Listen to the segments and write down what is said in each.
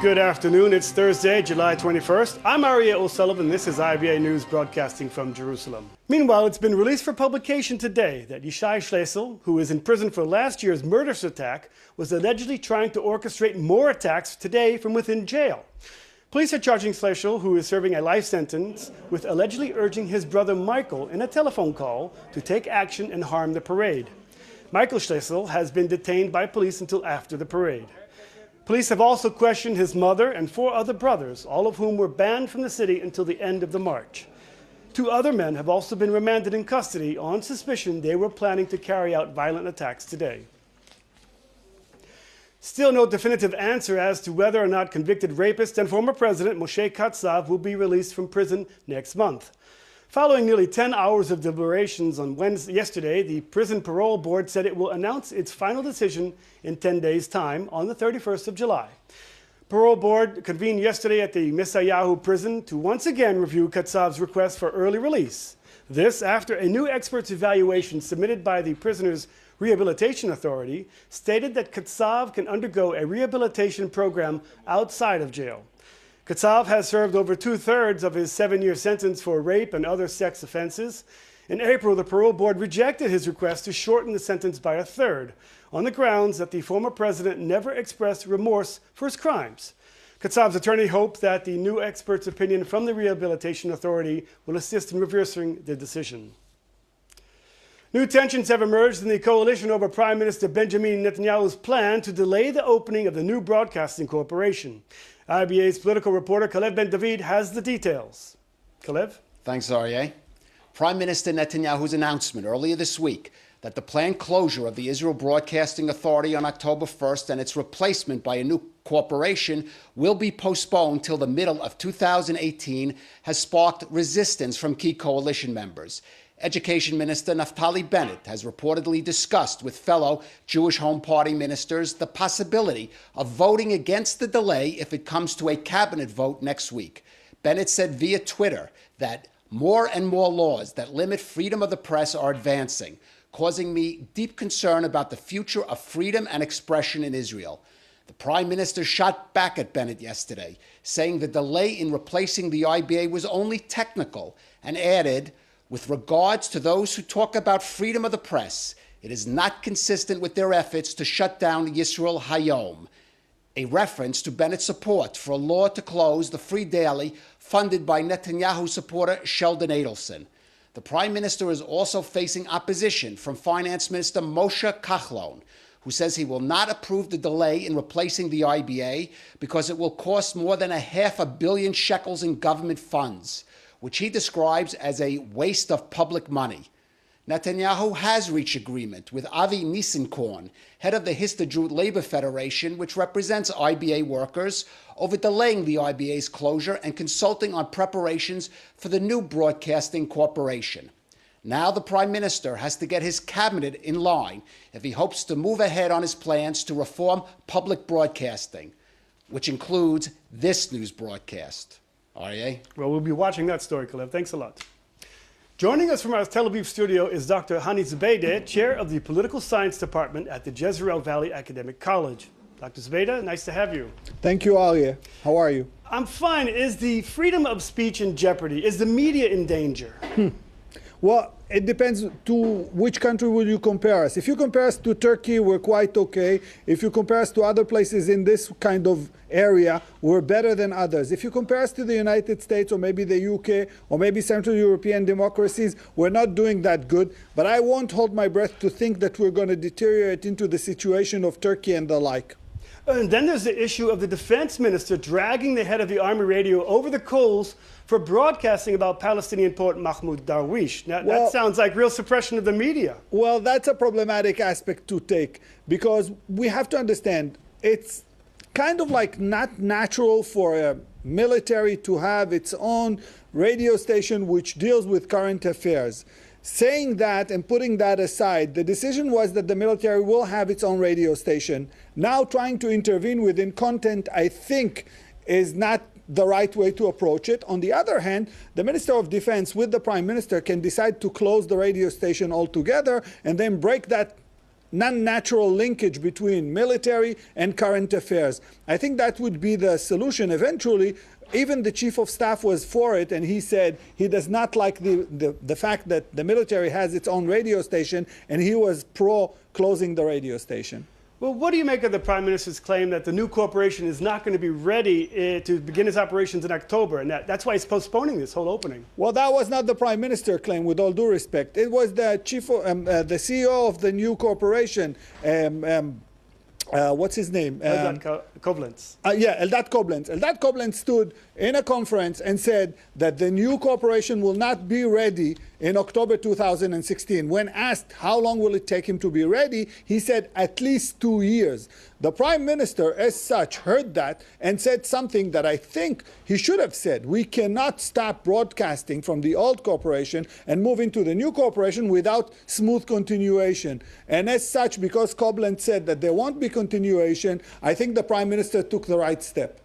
Good afternoon. It's Thursday, July 21st. I'm Aryeh O'Sullivan. This is IBA News broadcasting from Jerusalem. Meanwhile, it's been released for publication today that Yishai Schlesel, who is in prison for last year's murderous attack, was allegedly trying to orchestrate more attacks today from within jail. Police are charging Schlesel, who is serving a life sentence, with allegedly urging his brother Michael in a telephone call to take action and harm the parade. Michael Schlesel has been detained by police until after the parade. Police have also questioned his mother and 4 other brothers, all of whom were banned from the city until the end of the march. 2 other men have also been remanded in custody on suspicion they were planning to carry out violent attacks today. Still no definitive answer as to whether or not convicted rapist and former president Moshe Katsav will be released from prison next month. Following nearly 10 hours of deliberations on yesterday, the prison parole board said it will announce its final decision in 10 days' time on the 31st of July. Parole board convened yesterday at the Misayahu prison to once again review Katsav's request for early release. This after a new expert's evaluation submitted by the prisoner's Rehabilitation Authority stated that Katsav can undergo a rehabilitation program outside of jail. Katsav has served over 2/3 of his 7-year sentence for rape and other sex offenses. In April, the parole board rejected his request to shorten the sentence by 1/3 on the grounds that the former president never expressed remorse for his crimes. Katsav's attorney hoped that the new expert's opinion from the Rehabilitation Authority will assist in reversing the decision. New tensions have emerged in the coalition over Prime Minister Benjamin Netanyahu's plan to delay the opening of the new broadcasting corporation. IBA's political reporter Kalev Ben-David has the details. Kalev? Thanks, Aryeh. Prime Minister Netanyahu's announcement earlier this week that the planned closure of the Israel Broadcasting Authority on October 1st and its replacement by a new corporation will be postponed till the middle of 2018 has sparked resistance from key coalition members. Education Minister Naftali Bennett has reportedly discussed with fellow Jewish Home Party ministers the possibility of voting against the delay if it comes to a cabinet vote next week. Bennett said via Twitter that more and more laws that limit freedom of the press are advancing, causing me deep concern about the future of freedom and expression in Israel. The Prime Minister shot back at Bennett yesterday, saying the delay in replacing the IBA was only technical, and added, "With regards to those who talk about freedom of the press, it is not consistent with their efforts to shut down Yisrael Hayom," a reference to Bennett's support for a law to close the Free Daily funded by Netanyahu supporter Sheldon Adelson. The Prime Minister is also facing opposition from Finance Minister Moshe Kachlon, who says he will not approve the delay in replacing the IBA because it will cost more than $500 million shekels in government funds, which he describes as a waste of public money. Netanyahu has reached agreement with Avi Nissenkorn, head of the Histadrut Labor Federation, which represents IBA workers, over delaying the IBA's closure and consulting on preparations for the new broadcasting corporation. Now the Prime Minister has to get his cabinet in line if he hopes to move ahead on his plans to reform public broadcasting, which includes this news broadcast. Aryeh? Well, we'll be watching that story, Kalev. Thanks a lot. Joining us from our Tel Aviv studio is Dr. Hani Zubeida, chair of the Political Science Department at the Jezreel Valley Academic College. Dr. Zubeida, nice to have you. Thank you, Aryeh. How are you? I'm fine. Is the freedom of speech in jeopardy? Is the media in danger? Well, it depends to which country will you compare us. If you compare us to Turkey, we're quite okay. If you compare us to other places in this kind of area, we're better than others. If you compare us to the United States or maybe the UK or maybe Central European democracies, we're not doing that good. But I won't hold my breath to think that we're going to deteriorate into the situation of Turkey and the like. And then there's the issue of the defense minister dragging the head of the Army radio over the coals for broadcasting about Palestinian poet Mahmoud Darwish. Now, that sounds like real suppression of the media. Well, that's a problematic aspect to take, because we have to understand it's kind of like not natural for a military to have its own radio station which deals with current affairs. Saying that and putting that aside, the decision was that the military will have its own radio station. Now trying to intervene within content, I think, is not the right way to approach it. On the other hand, the Minister of Defense with the Prime Minister can decide to close the radio station altogether and then break that non-natural linkage between military and current affairs. I think that would be the solution eventually. Even the chief of staff was for it, and he said he does not like the fact that the military has its own radio station, and he was pro closing the radio station. Well, what do you make of the Prime Minister's claim that the new corporation is not going to be ready to begin its operations in October, and that's why he's postponing this whole opening? Well, that was not the Prime Minister claim, with all due respect. It was the the CEO of the new corporation, what's his name? Koblenz. Eldad Koblenz. Eldad Koblenz stood in a conference and said that the new corporation will not be ready in October 2016. When asked how long will it take him to be ready, he said at least 2 years. The Prime Minister, as such, heard that and said something that I think he should have said. We cannot stop broadcasting from the old corporation and move into the new corporation without smooth continuation. And as such, because Koblenz said that there won't be continuation, I think the Prime Minister took the right step.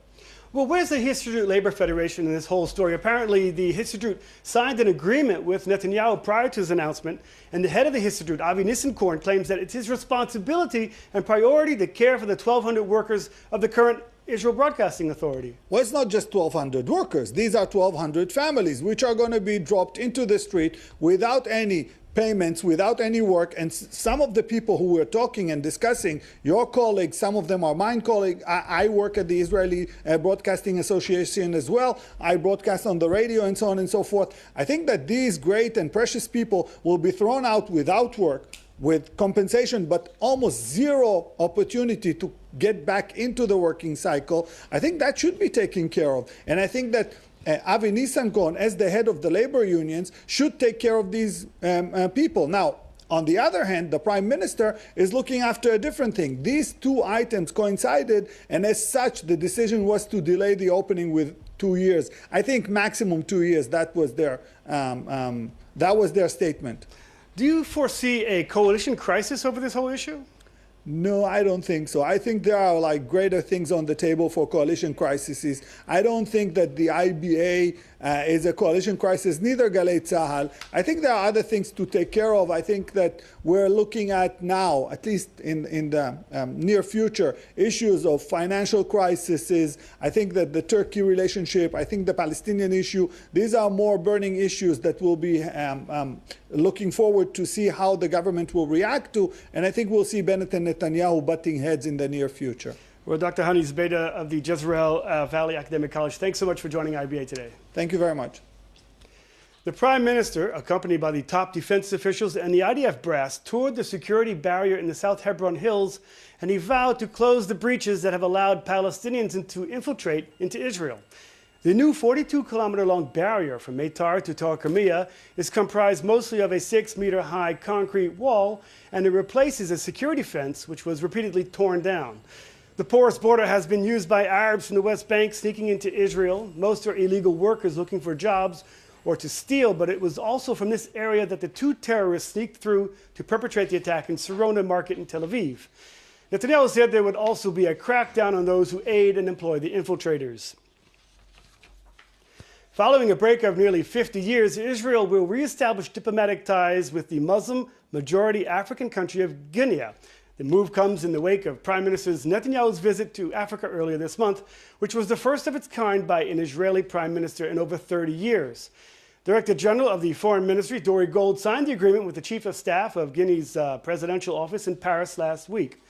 Well, where's the Histadrut Labor Federation in this whole story? Apparently, the Histadrut signed an agreement with Netanyahu prior to his announcement, and the head of the Histadrut, Avi Nissenkorn, claims that it's his responsibility and priority to care for the 1,200 workers of the current Israel Broadcasting Authority. Well, it's not just 1,200 workers. These are 1,200 families, which are going to be dropped into the street without any payments, without any work. And some of the people who we're talking and discussing, your colleagues, some of them are mine colleagues. I work at the Israeli Broadcasting Association as well. I broadcast on the radio and so on and so forth. I think that these great and precious people will be thrown out without work, with compensation, but almost zero opportunity to get back into the working cycle. I think that should be taken care of. And I think that Avi Nissenkorn, as the head of the labor unions, should take care of these people. Now, on the other hand, the Prime Minister is looking after a different thing. These two items coincided, and as such, the decision was to delay the opening with 2 years. I think maximum 2 years. That was their statement. Do you foresee a coalition crisis over this whole issue? No, I don't think so. I think there are greater things on the table for coalition crises. I don't think that the IBA is a coalition crisis, neither Galei Tzahal. I think there are other things to take care of. I think that we're looking at now, at least in the near future, issues of financial crises. I think that the Turkey relationship, I think the Palestinian issue, these are more burning issues that we'll be looking forward to see how the government will react to. And I think we'll see Bennett and Netanyahu butting heads in the near future. Well, Dr. Hani Zbeida of the Jezreel Valley Academic College, thanks so much for joining IBA today. Thank you very much. The Prime Minister, accompanied by the top defense officials and the IDF brass, toured the security barrier in the South Hebron Hills, and he vowed to close the breaches that have allowed Palestinians to infiltrate into Israel. The new 42-kilometer-long barrier from Meitar to Tar Kamiya is comprised mostly of a 6-meter-high concrete wall, and it replaces a security fence which was repeatedly torn down. The porous border has been used by Arabs from the West Bank sneaking into Israel. Most are illegal workers looking for jobs or to steal, but it was also from this area that the two terrorists sneaked through to perpetrate the attack in Sarona Market in Tel Aviv. Netanyahu said there would also be a crackdown on those who aid and employ the infiltrators. Following a break of nearly 50 years, Israel will reestablish diplomatic ties with the Muslim-majority African country of Guinea. The move comes in the wake of Prime Minister Netanyahu's visit to Africa earlier this month, which was the first of its kind by an Israeli prime minister in over 30 years. Director General of the Foreign Ministry, Dori Gold, signed the agreement with the Chief of Staff of Guinea's presidential office in Paris last week.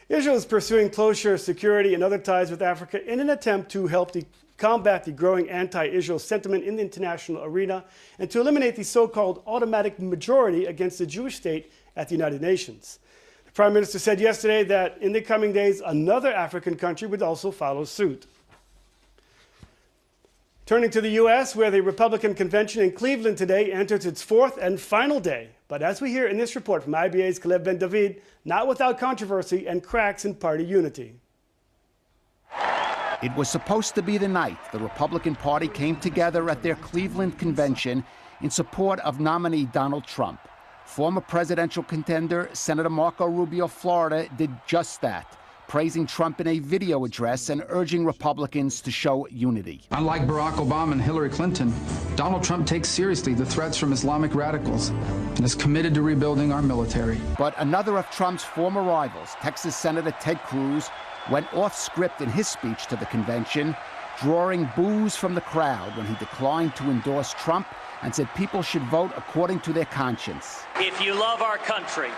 Israel is pursuing closer security and other ties with Africa in an attempt to help combat the growing anti-Israel sentiment in the international arena and to eliminate the so-called automatic majority against the Jewish state at the United Nations. The Prime Minister said yesterday that in the coming days, another African country would also follow suit. Turning to the U.S., where the Republican convention in Cleveland today enters its fourth and final day. But as we hear in this report from IBA's Caleb Ben-David, not without controversy and cracks in party unity. It was supposed to be the night the Republican Party came together at their Cleveland convention in support of nominee Donald Trump. Former presidential contender Senator Marco Rubio of Florida did just that, praising Trump in a video address and urging Republicans to show unity. Unlike Barack Obama and Hillary Clinton, Donald Trump takes seriously the threats from Islamic radicals and is committed to rebuilding our military. But another of Trump's former rivals, Texas Senator Ted Cruz, went off script in his speech to the convention, drawing boos from the crowd when he declined to endorse Trump and said people should vote according to their conscience. If you love our country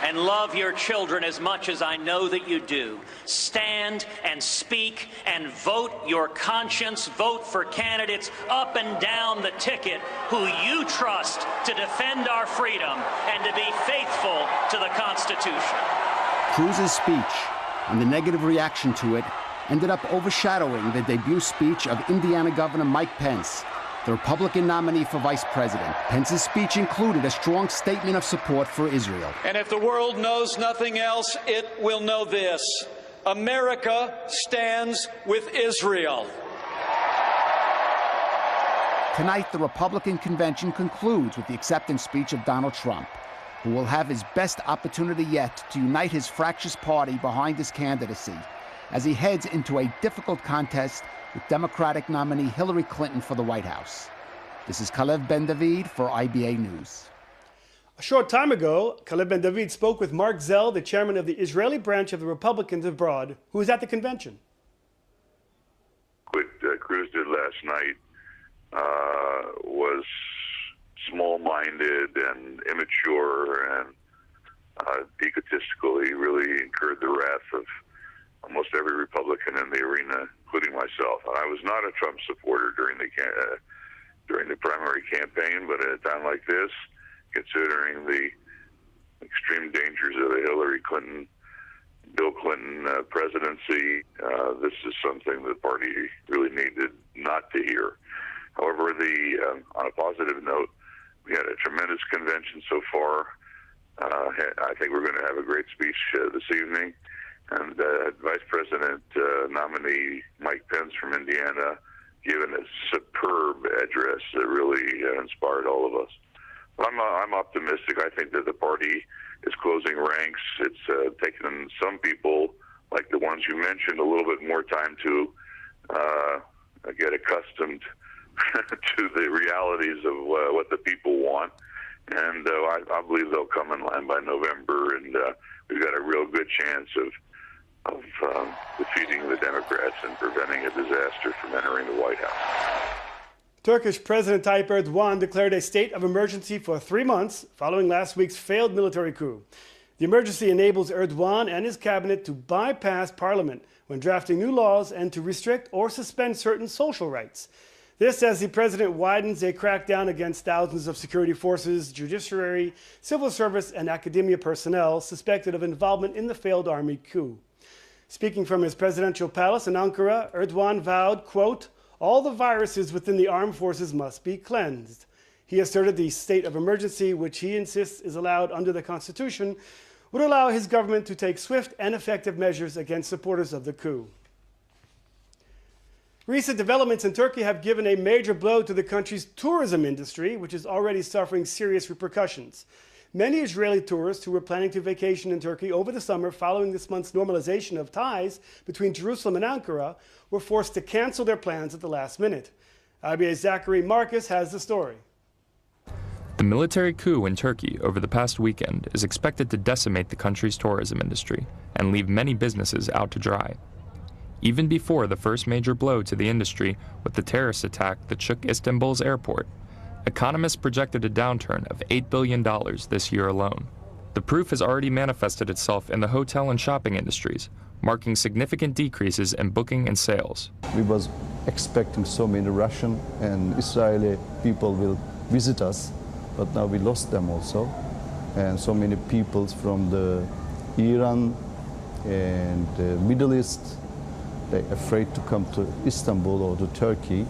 and love your children as much as I know that you do, stand and speak and vote your conscience. Vote for candidates up and down the ticket who you trust to defend our freedom and to be faithful to the Constitution. Cruz's speech and the negative reaction to it ended up overshadowing the debut speech of Indiana Governor Mike Pence, the Republican nominee for vice president. Pence's speech included a strong statement of support for Israel. And if the world knows nothing else, it will know this: America stands with Israel. Tonight, the Republican convention concludes with the acceptance speech of Donald Trump, who will have his best opportunity yet to unite his fractious party behind his candidacy as he heads into a difficult contest with Democratic nominee Hillary Clinton for the White House. This is Kalev Ben-David for IBA News. A short time ago, Kalev Ben-David spoke with Mark Zell, the chairman of the Israeli branch of the Republicans abroad, who was at the convention. What Cruz did last night was small-minded and immature and egotistical. He really incurred the wrath of almost every Republican in the arena, including myself. I was not a Trump supporter during the primary campaign, but at a time like this, considering the extreme dangers of the Hillary Clinton, Bill Clinton presidency, this is something the party really needed not to hear. However, on a positive note, we had a tremendous convention so far. I think we're going to have a great speech this evening. And Vice President nominee Mike Pence from Indiana given a superb address that really inspired all of us. I'm optimistic. I think that the party is closing ranks. It's taken some people, like the ones you mentioned, a little bit more time to get accustomed to the realities of what the people want. And I believe they'll come in line by November, and we've got a real good chance of defeating the Democrats and preventing a disaster from entering the White House. Turkish President Tayyip Erdogan declared a state of emergency for 3 months following last week's failed military coup. The emergency enables Erdogan and his cabinet to bypass parliament when drafting new laws and to restrict or suspend certain social rights. This as the president widens a crackdown against thousands of security forces, judiciary, civil service, and academia personnel suspected of involvement in the failed army coup. Speaking from his presidential palace in Ankara, Erdogan vowed, quote, "All the viruses within the armed forces must be cleansed." He asserted the state of emergency, which he insists is allowed under the Constitution, would allow his government to take swift and effective measures against supporters of the coup. Recent developments in Turkey have given a major blow to the country's tourism industry, which is already suffering serious repercussions. Many Israeli tourists who were planning to vacation in Turkey over the summer following this month's normalization of ties between Jerusalem and Ankara were forced to cancel their plans at the last minute. IBA's Zachary Marcus has the story. The military coup in Turkey over the past weekend is expected to decimate the country's tourism industry and leave many businesses out to dry. Even before the first major blow to the industry with the terrorist attack that shook Istanbul's airport, economists projected a downturn of $8 billion this year alone. The proof has already manifested itself in the hotel and shopping industries, marking significant decreases in booking and sales. We was expecting so many Russian and Israeli people will visit us, but now we lost them also. And so many people from the Iran and the Middle East, they're afraid to come to Istanbul or to Turkey.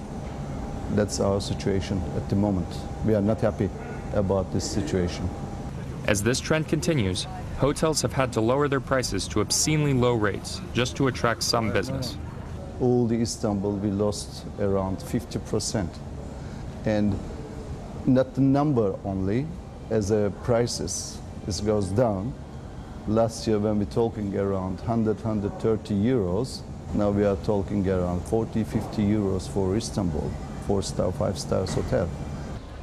That's our situation at the moment. We are not happy about this situation. As this trend continues, hotels have had to lower their prices to obscenely low rates just to attract some business. All the Istanbul, we lost around 50%. And not the number only, as the prices goes down, Last year when we're talking around 100, 130 euros, now we are talking around 40, 50 euros for Istanbul, 4-star, 5-star hotel.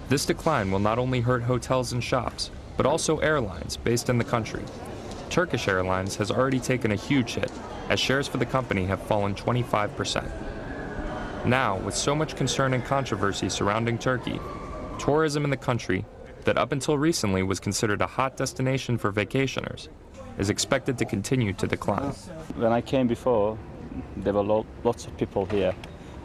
This decline will not only hurt hotels and shops, but also airlines based in the country. Turkish Airlines has already taken a huge hit, as shares for the company have fallen 25%. Now, with so much concern and controversy surrounding Turkey, tourism in the country, that up until recently was considered a hot destination for vacationers, is expected to continue to decline. When I came before, there were lots of people here.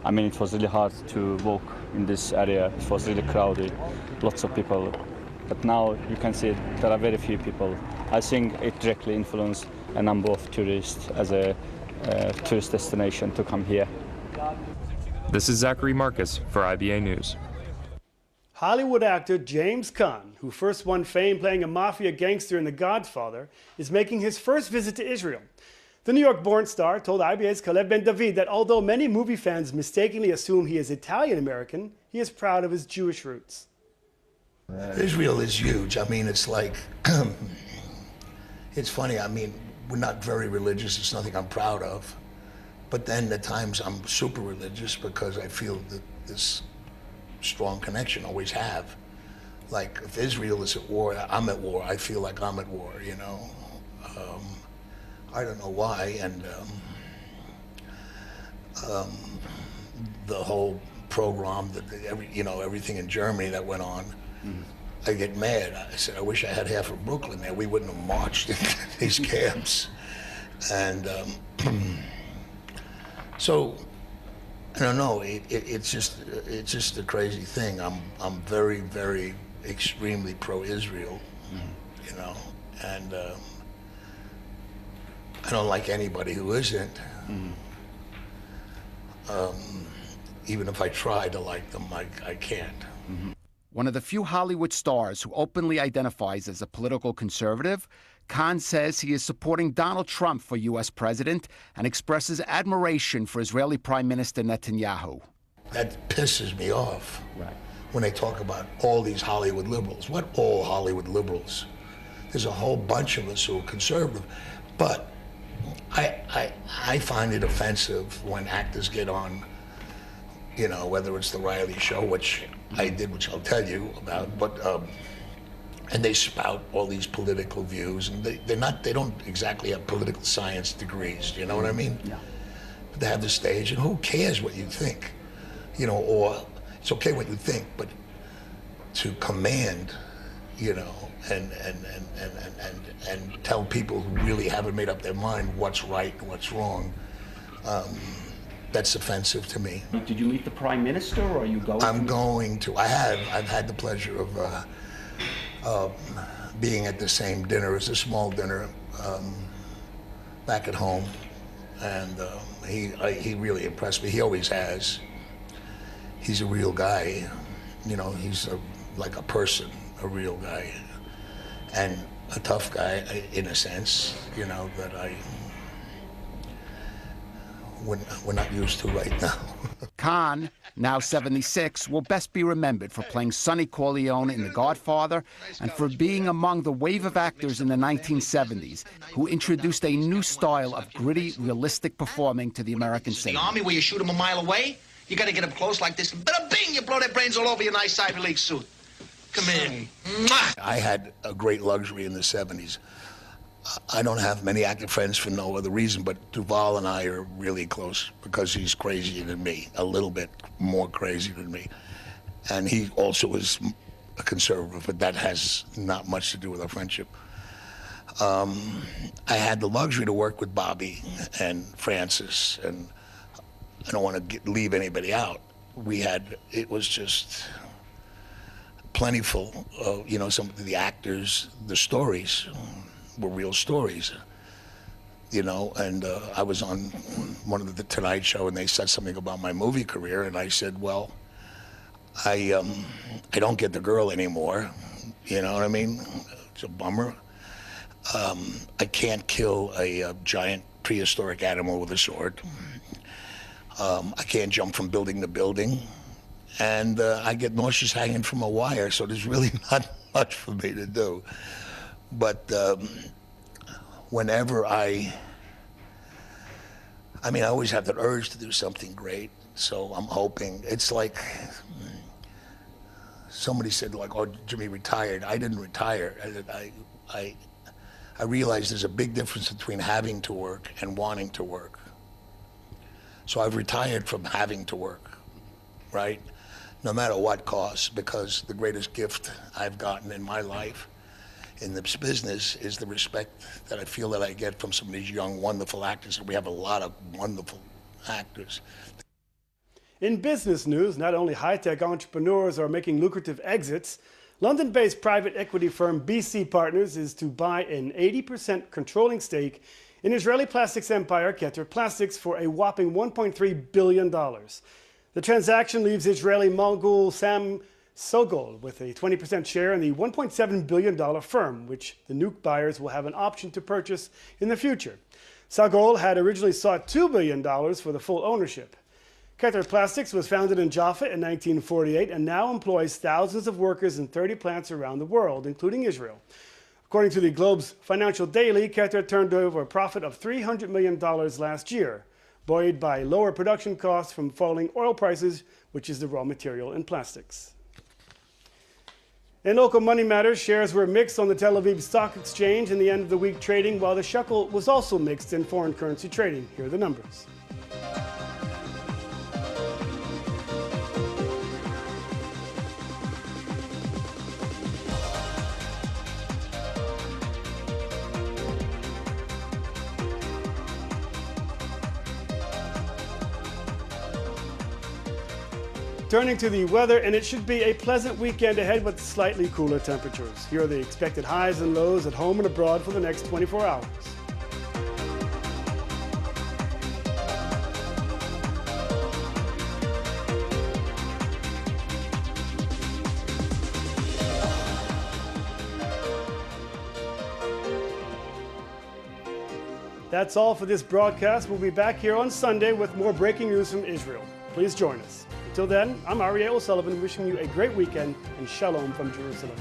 I mean, it was really hard to walk in this area. It was really crowded, lots of people. But now you can see there are very few people. I think it directly influenced a number of tourists as a tourist destination to come here. This is Zachary Marcus for IBA News. Hollywood actor James Caan, who first won fame playing a mafia gangster in The Godfather, is making his first visit to Israel. The New York-born star told IBA's Kalev Ben-David that although many movie fans mistakenly assume he is Italian-American, he is proud of his Jewish roots. Israel is huge. I mean, it's like, it's funny. I mean, we're not very religious. It's nothing I'm proud of. But then at times I'm super religious because I feel that this strong connection, always have. Like if Israel is at war, I'm at war. I feel like I'm at war, you know. I don't know why, and the whole program, everything in Germany that went on, I get mad. I said, I wish I had half of Brooklyn there. We wouldn't have marched in these camps. And so, I don't know. It's just a crazy thing. I'm very, very, extremely pro-Israel, you know, and I don't like anybody who isn't. Even if I try to like them, I can't. One of the few Hollywood stars who openly identifies as a political conservative, Caan says he is supporting Donald Trump for U.S. president and expresses admiration for Israeli Prime Minister Netanyahu. That pisses me off when they talk about all these Hollywood liberals. What all Hollywood liberals? There's a whole bunch of us who are conservative. But I find it offensive when actors get on, you know, whether it's the Riley Show, which I did, which I'll tell you about, but and they spout all these political views, and they don't exactly have political science degrees. You know what I mean? Yeah. But they have the stage, and who cares what you think, you know? Or it's okay what you think, but to command, you know, and tell people who really haven't made up their mind what's right and what's wrong. That's offensive to me. Did you meet the Prime Minister, or are you going? I'm going to. I've had the pleasure of being at the same dinner. It's a small dinner back at home, and he really impressed me. He always has. He's a real guy, you know. He's like a person, a real guy, and a tough guy in a sense, you know, that we're not used to right now. Caan, now 76, will best be remembered for playing Sonny Corleone in The Godfather and for being among the wave of actors in the 1970s who introduced a new style of gritty, realistic performing to the American cinema. The Army, where you shoot them a mile away, you got to get up close like this, and bada bing, you blow their brains all over your nice Ivy League suit. Come here. I had a great luxury in the 70s. I don't have many actor friends for no other reason, but Duval and I are really close because he's crazier than me, a little bit more crazy than me. And he also is a conservative, but that has not much to do with our friendship. I had the luxury to work with Bobby and Francis, and I don't want to leave anybody out. It was just plentiful, you know, some of the actors, the stories were real stories, you know, and I was on one of the Tonight Show, and they said something about my movie career, and I said, well, I don't get the girl anymore, you know what I mean? It's a bummer. I can't kill a giant prehistoric animal with a sword. I can't jump from building to building, and I get nauseous hanging from a wire, so there's really not much for me to do. But whenever I always have that urge to do something great. So I'm hoping. It's like somebody said, like, "Oh, Jimmy retired." I didn't retire. I realized there's a big difference between having to work and wanting to work. So I've retired from having to work, right? No matter what cost, because the greatest gift I've gotten in my life in this business is the respect that I feel that I get from some of these young, wonderful actors. And we have a lot of wonderful actors. In business news, not only high-tech entrepreneurs are making lucrative exits, London-based private equity firm BC Partners is to buy an 80% controlling stake in Israeli plastics empire Keter Plastics for a whopping $1.3 billion. The transaction leaves Israeli mogul Sam Sogol with a 20% share in the $1.7 billion firm, which the new buyers will have an option to purchase in the future. Sogol had originally sought $2 billion for the full ownership. Keter Plastics was founded in Jaffa in 1948 and now employs thousands of workers in 30 plants around the world, including Israel. According to the Globe's Financial Daily, Keter turned over a profit of $300 million last year, buoyed by lower production costs from falling oil prices, which is the raw material in plastics. In local money matters, shares were mixed on the Tel Aviv Stock Exchange in the end of the week trading, while the shekel was also mixed in foreign currency trading. Here are the numbers. Turning to the weather, and it should be a pleasant weekend ahead with slightly cooler temperatures. Here are the expected highs and lows at home and abroad for the next 24 hours. That's all for this broadcast. We'll be back here on Sunday with more breaking news from Israel. Please join us. Until then, I'm Ariel O'Sullivan wishing you a great weekend and shalom from Jerusalem.